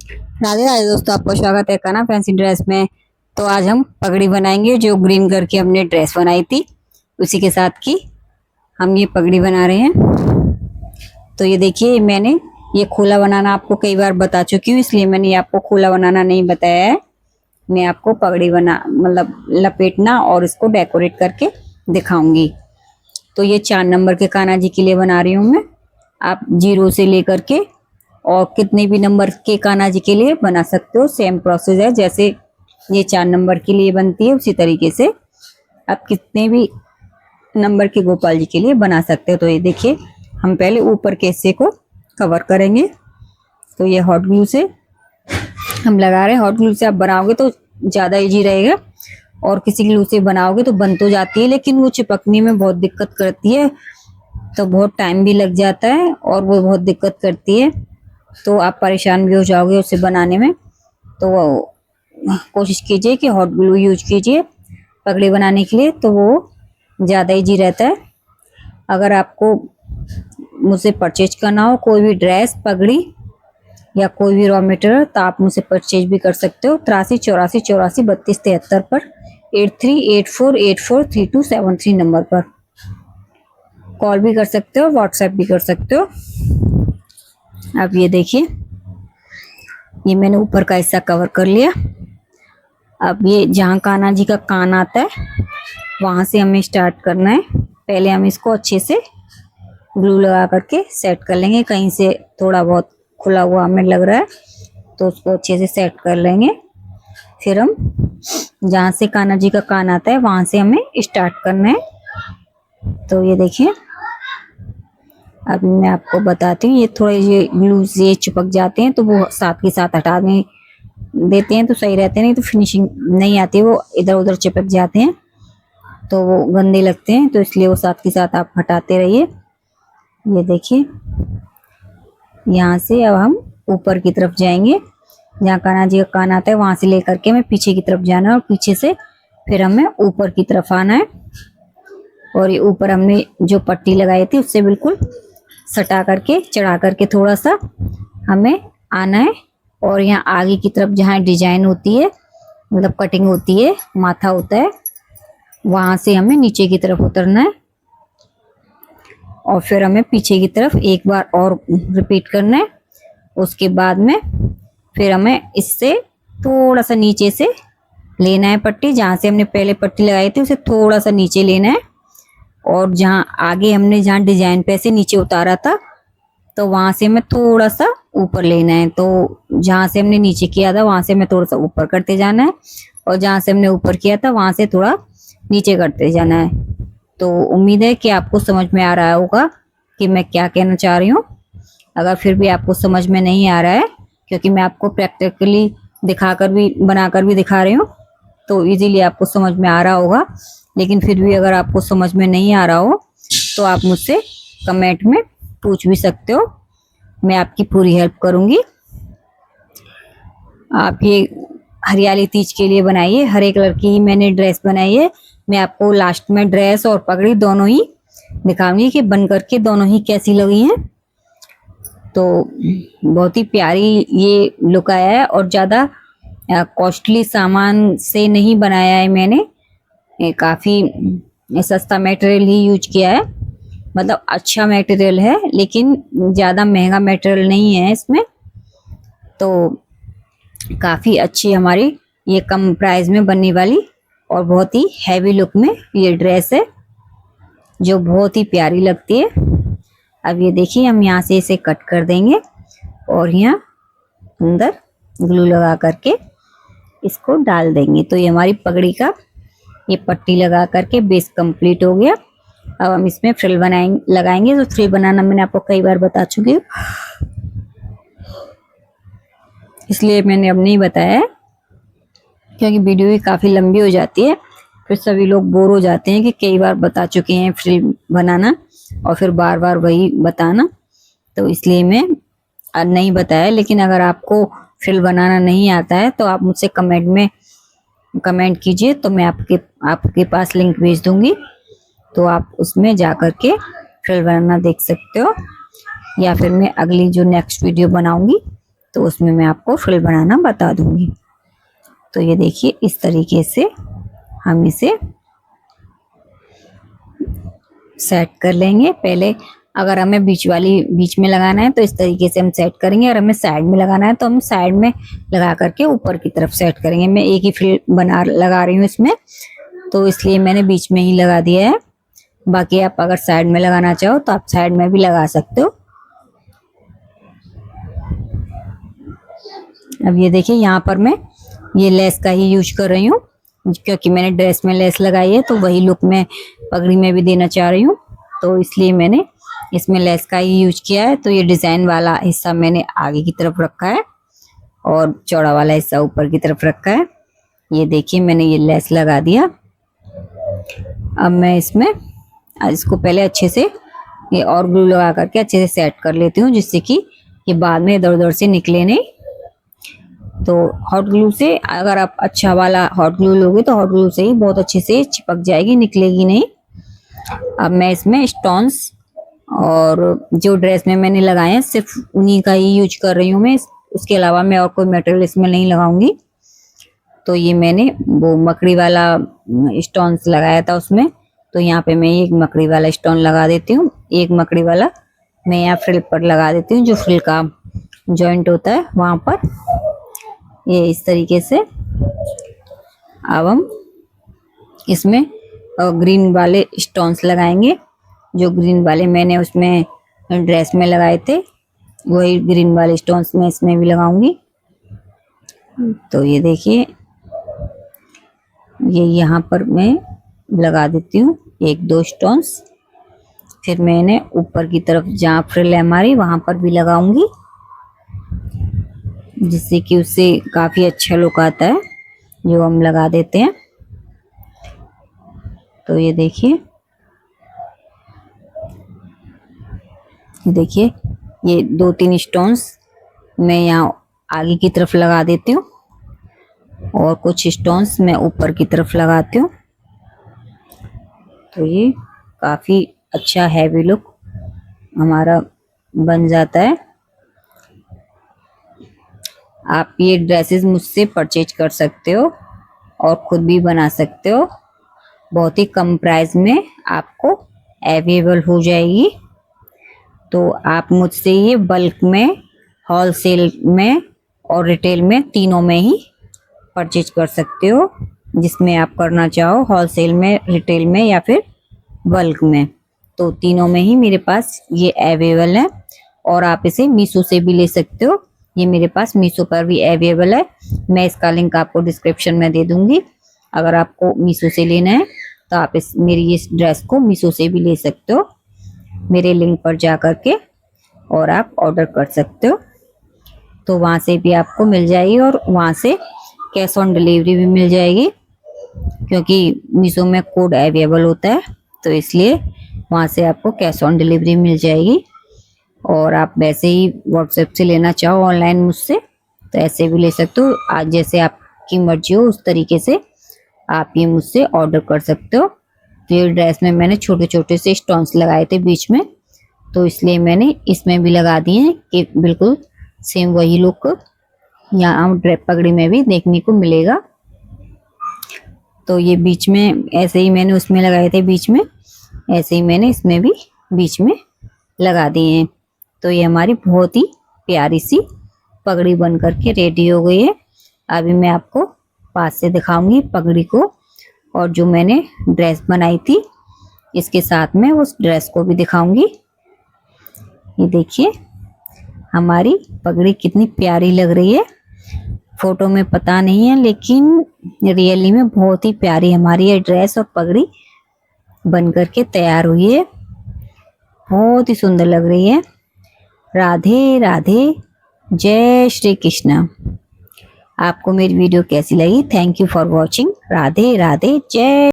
राधे राधे दोस्तों, आपका स्वागत है काना फैंसी ड्रेस में। तो आज हम पगड़ी बनाएंगे, जो ग्रीन कलर की हमने ड्रेस बनाई थी उसी के साथ की हम ये पगड़ी बना रहे हैं। तो ये देखिए, मैंने ये खोला बनाना आपको कई बार बता चुकी हूँ, इसलिए मैंने आपको खोला बनाना नहीं बताया है। मैं आपको पगड़ी बना मतलब लपेटना और इसको डेकोरेट करके दिखाऊंगी। तो ये 4 नंबर के कान्हा जी के लिए बना रही हूँ मैं। आप 0 से लेकर के और कितने भी नंबर के कान्हा जी के लिए बना सकते हो। सेम प्रोसेस है, जैसे ये 4 नंबर के लिए बनती है उसी तरीके से आप कितने भी नंबर के गोपाल जी के लिए बना सकते हो। तो ये देखिए, हम पहले ऊपर के हिस्से को कवर करेंगे। तो ये हॉट ग्लू से हम लगा रहे हैं। हॉट ग्लू से आप बनाओगे तो ज्यादा इजी रहेगा, और किसी ग्लू से बनाओगे तो बन तो जाती है, लेकिन वो चिपकने में बहुत दिक्कत करती है, तो बहुत टाइम भी लग जाता है और वो बहुत दिक्कत करती है, तो आप परेशान भी हो जाओगे उसे बनाने में। तो कोशिश कीजिए कि हॉट ग्लू यूज कीजिए पगड़ी बनाने के लिए, तो वो ज़्यादा इजी रहता है। अगर आपको मुझसे परचेज करना हो कोई भी ड्रेस, पगड़ी या कोई भी रॉ मटेरियल, तो आप मुझसे परचेज भी कर सकते हो 83 84 84 32 73 पर 8384843273 नंबर पर कॉल भी कर सकते हो, व्हाट्सएप भी कर सकते हो। अब ये देखिए, ये मैंने ऊपर का हिस्सा कवर कर लिया। अब ये जहाँ कान्हा जी का कान आता है वहां से हमें स्टार्ट करना है। पहले हम इसको अच्छे से ग्लू लगा करके सेट कर लेंगे। कहीं से थोड़ा बहुत खुला हुआ हमें लग रहा है तो उसको अच्छे से सेट कर लेंगे। फिर हम जहाँ से कान्हा जी का कान आता है वहां से हमें स्टार्ट करना है। तो ये देखिए, अब मैं आपको बताती हूँ, ये थोड़े ये ग्लू ये चिपक जाते हैं तो वो साथ के साथ हटा देते हैं तो सही रहते हैं, नहीं तो फिनिशिंग नहीं आती, वो इधर उधर चिपक जाते हैं तो वो गंदे लगते हैं, तो इसलिए वो साथ के साथ आप हटाते रहिए। ये देखिए, यहाँ से अब हम ऊपर की तरफ जाएंगे। जहाँ कान्हा जी का कान आता है वहां से लेकर के हमें पीछे की तरफ जाना है, और पीछे से फिर हमें ऊपर की तरफ आना है। और ये ऊपर हमने जो पट्टी लगाई थी उससे बिल्कुल सटा करके चढ़ा करके थोड़ा सा हमें आना है। और यहाँ आगे की तरफ जहाँ डिजाइन होती है, मतलब कटिंग होती है, माथा होता है, वहां से हमें नीचे की तरफ उतरना है। और फिर हमें पीछे की तरफ एक बार और रिपीट करना है। उसके बाद में फिर हमें इससे थोड़ा सा नीचे से लेना है पट्टी, जहाँ से हमने पहले पट्टी लगाई थी उसे थोड़ा सा नीचे लेना है। और जहाँ आगे हमने जहाँ डिजाइन पे से नीचे उतारा था तो वहां से हमें थोड़ा सा ऊपर लेना है। तो जहाँ से हमने नीचे किया था वहां से हमें थोड़ा सा ऊपर करते जाना है, और जहाँ से हमने ऊपर किया था वहां से थोड़ा नीचे करते जाना है। तो उम्मीद है कि आपको समझ में आ रहा होगा कि मैं क्या कहना चाह रही हूँ। अगर फिर भी आपको समझ में नहीं आ रहा है, क्योंकि मैं आपको प्रैक्टिकली दिखाकर भी बनाकर भी दिखा रही हूँ, तो इजीली आपको समझ में आ रहा होगा। लेकिन फिर भी अगर आपको समझ में नहीं आ रहा हो तो आप मुझसे कमेंट में पूछ भी सकते हो, मैं आपकी पूरी हेल्प करूंगी। आप ये हरियाली तीज के लिए बनाइए, हरे कलर की मैंने ड्रेस बनाई है। मैं आपको लास्ट में ड्रेस और पगड़ी दोनों ही दिखाऊंगी कि बन करके दोनों ही कैसी लगी हैं। तो बहुत ही प्यारी ये लुक आया है, और ज़्यादा कॉस्टली सामान से नहीं बनाया है मैंने, काफ़ी सस्ता मटेरियल ही यूज किया है। मतलब अच्छा मटेरियल है लेकिन ज़्यादा महंगा मटेरियल नहीं है इसमें। तो काफ़ी अच्छी हमारी ये कम प्राइस में बनने वाली और बहुत ही हैवी लुक में ये ड्रेस है, जो बहुत ही प्यारी लगती है। अब ये देखिए, हम यहाँ से इसे कट कर देंगे और यहाँ अंदर ग्लू लगा करके इसको डाल देंगे। तो ये हमारी पगड़ी का ये पट्टी लगा करके बेस कंप्लीट हो गया। अब हम इसमें फ्रिल लगाएंगे। तो फ्रिल बनाना मैंने आपको कई बार बता चुकी हूँ, इसलिए मैंने अब नहीं बताया है, क्योंकि वीडियो ही काफ़ी लंबी हो जाती है, फिर सभी लोग बोर हो जाते हैं कि कई बार बता चुके हैं फ्रिल बनाना और फिर बार बार वही बताना, तो इसलिए मैं नहीं बताया। लेकिन अगर आपको फ्रिल बनाना नहीं आता है तो आप मुझसे कमेंट में कमेंट कीजिए, तो मैं आपके पास लिंक भेज दूंगी, तो आप उसमें जा करके फ्रिल बनाना देख सकते हो। या फिर मैं अगली जो नेक्स्ट वीडियो बनाऊंगी तो उसमें मैं आपको फ्रिल बनाना बता दूंगी। तो ये देखिए इस तरीके से हम इसे सेट कर लेंगे। पहले अगर हमें बीच में लगाना है तो इस तरीके से हम सेट करेंगे, और हमें साइड में लगाना है तो हम साइड में लगा करके ऊपर की तरफ सेट करेंगे। मैं एक ही फ्रिल लगा रही हूँ इसमें, तो इसलिए मैंने बीच में ही लगा दिया है। बाकी आप अगर साइड में लगाना चाहो तो आप साइड में भी लगा सकते हो। अब ये देखिए यहाँ पर मैं ये लेस का ही यूज कर रही हूँ, क्योंकि मैंने ड्रेस में लेस लगाई है तो वही लुक मैं पगड़ी में भी देना चाह रही हूँ, तो इसलिए मैंने इसमें लेस का ही यूज किया है। तो ये डिजाइन वाला हिस्सा मैंने आगे की तरफ रखा है और चौड़ा वाला हिस्सा ऊपर की तरफ रखा है। ये देखिए मैंने ये लेस लगा दिया। अब मैं इसको पहले अच्छे से ये और ग्लू लगा करके अच्छे से सेट कर लेती हूँ, जिससे कि ये बाद में इधर उधर से निकले नहीं। तो हॉट ग्लू से, अगर आप अच्छा वाला हॉट ग्लू लोगे तो हॉट ग्लू से ही बहुत अच्छे से चिपक जाएगी, निकलेगी नहीं। अब मैं इसमें स्टोन्स और जो ड्रेस में मैंने लगाए हैं सिर्फ उन्हीं का ही यूज कर रही हूँ मैं, उसके अलावा मैं और कोई मटेरियल इसमें नहीं लगाऊंगी। तो ये मैंने वो मकड़ी वाला स्टोन्स लगाया था उसमें, तो यहाँ पे मैं एक मकड़ी वाला स्टोन लगा देती हूँ। एक मकड़ी वाला मैं यहाँ फ्रिल पर लगा देती हूँ, जो फ्रिल का जॉइंट होता है वहां पर, ये इस तरीके से। अब हम इसमें ग्रीन वाले स्टोन्स लगाएंगे, जो ग्रीन वाले मैंने उसमें ड्रेस में लगाए थे वही ग्रीन वाले स्टोन्स मैं इसमें भी लगाऊंगी। तो ये देखिए ये यहाँ पर मैं लगा देती हूँ एक दो स्टोन्स, फिर मैंने ऊपर की तरफ जहाँ फ्रिल है हमारी वहां पर भी लगाऊंगी, जिससे कि उससे काफी अच्छा लुक आता है जो हम लगा देते हैं। तो ये देखिए ये दो तीन स्टोन्स मैं यहाँ आगे की तरफ लगा देती हूँ और कुछ स्टोन्स मैं ऊपर की तरफ लगाती हूँ। तो ये काफी अच्छा हैवी लुक हमारा बन जाता है। आप ये ड्रेसेस मुझसे परचेज कर सकते हो और खुद भी बना सकते हो, बहुत ही कम प्राइस में आपको अवेलेबल हो जाएगी। तो आप मुझसे ये बल्क में, होलसेल में और रिटेल में तीनों में ही परचेज कर सकते हो, जिसमें आप करना चाहो, होलसेल में, रिटेल में या फिर बल्क में। तो तीनों में ही मेरे पास ये अवेलेबल है, और आप इसे मीशो से भी ले सकते हो। ये मेरे पास मीशो पर भी अवेलेबल है, मैं इसका लिंक आपको डिस्क्रिप्शन में दे दूंगी। अगर आपको मीशो से लेना है तो आप मेरी इस ड्रेस को मीशो से भी ले सकते हो, मेरे लिंक पर जा करके, और आप ऑर्डर कर सकते हो। तो वहां से भी आपको मिल जाएगी, और वहां से कैश ऑन डिलीवरी भी मिल जाएगी, क्योंकि मीशो में कोड अवेलेबल होता है, तो इसलिए वहां से आपको कैश ऑन डिलीवरी मिल जाएगी। और आप वैसे ही व्हाट्सएप से लेना चाहो ऑनलाइन मुझसे तो ऐसे भी ले सकते हो। आज जैसे आपकी मर्जी हो उस तरीके से आप ये मुझसे ऑर्डर कर सकते हो। तो ये ड्रेस में मैंने छोटे छोटे से स्टोन्स लगाए थे बीच में, तो इसलिए मैंने इसमें भी लगा दिए हैं कि बिल्कुल सेम वही लुक यहाँ पगड़ी में भी देखने को मिलेगा। तो ये बीच में ऐसे ही मैंने उसमें लगाए थे बीच में, ऐसे ही मैंने इसमें भी बीच में लगा दिए हैं। तो ये हमारी बहुत ही प्यारी सी पगड़ी बन करके रेडी हो गई है। अभी मैं आपको पास से दिखाऊंगी पगड़ी को, और जो मैंने ड्रेस बनाई थी इसके साथ में उस ड्रेस को भी दिखाऊंगी। ये देखिए हमारी पगड़ी कितनी प्यारी लग रही है, फोटो में पता नहीं है लेकिन रियली में बहुत ही प्यारी हमारी ये ड्रेस और पगड़ी बन करके तैयार हुई है, बहुत ही सुंदर लग रही है। राधे राधे, जय श्री कृष्ण। आपको मेरी वीडियो कैसी लगी? Thank you for watching. Radhe Radhe, जय।